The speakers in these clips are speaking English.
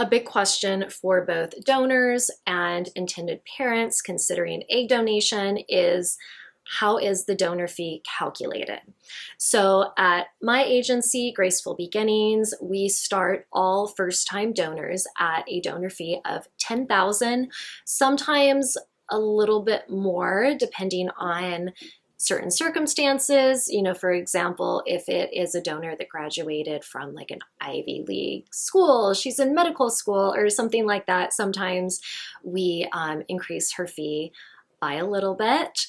A big question for both donors and intended parents considering egg donation is, how is the donor fee calculated? So at my agency, Graceful Beginnings, we start all first-time donors at a donor fee of $10,000, sometimes a little bit more depending on certain circumstances. You know, for example, if it is a donor that graduated from like an Ivy League school, she's in medical school or something like that, sometimes we increase her fee by a little bit.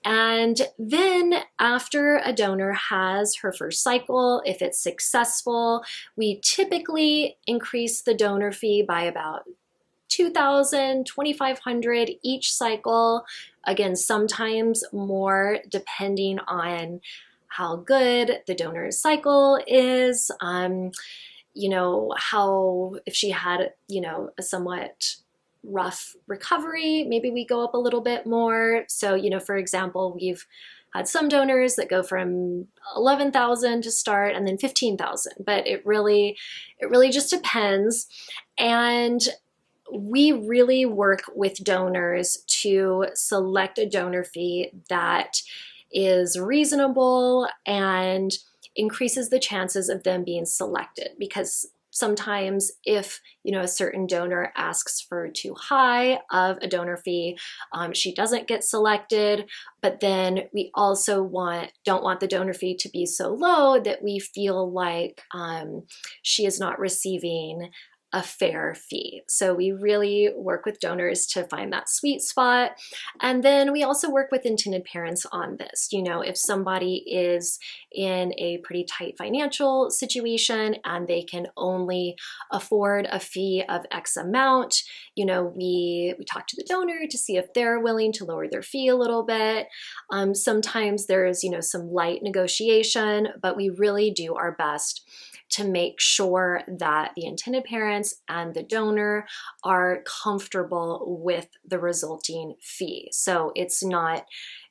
And then after a donor has her first cycle, if it's successful, we typically increase the donor fee by about $2,000, $2,500 each cycle. Again, sometimes more depending on how good the donor's cycle is. You know, if she had, you know, a somewhat rough recovery, maybe we go up a little bit more. So, you know, for example, we've had some donors that go from 11,000 to start and then 15,000, but it really just depends. And we really work with donors to select a donor fee that is reasonable and increases the chances of them being selected, because sometimes if, you know, a certain donor asks for too high of a donor fee, she doesn't get selected. But then we also don't want the donor fee to be so low that we feel like she is not receiving a fair fee. So we really work with donors to find that sweet spot. And then we also work with intended parents on this. You know, if somebody is in a pretty tight financial situation and they can only afford a fee of X amount, you know, we talk to the donor to see if they're willing to lower their fee a little bit. Sometimes there's, you know, some light negotiation, but we really do our best to make sure that the intended parents and the donor are comfortable with the resulting fee. So it's not,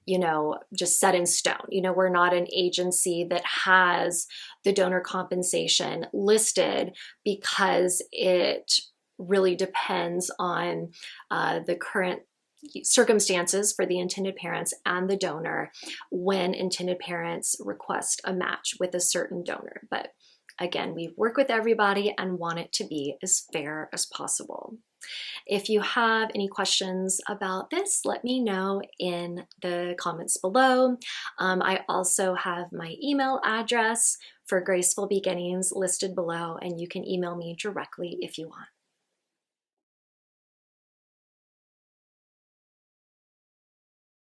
you know, just set in stone. You know, we're not an agency that has the donor compensation listed because it really depends on the current circumstances for the intended parents and the donor when intended parents request a match with a certain donor. But again, we work with everybody and want it to be as fair as possible. If you have any questions about this, let me know in the comments below. I also have my email address for Graceful Beginnings listed below, and you can email me directly if you want.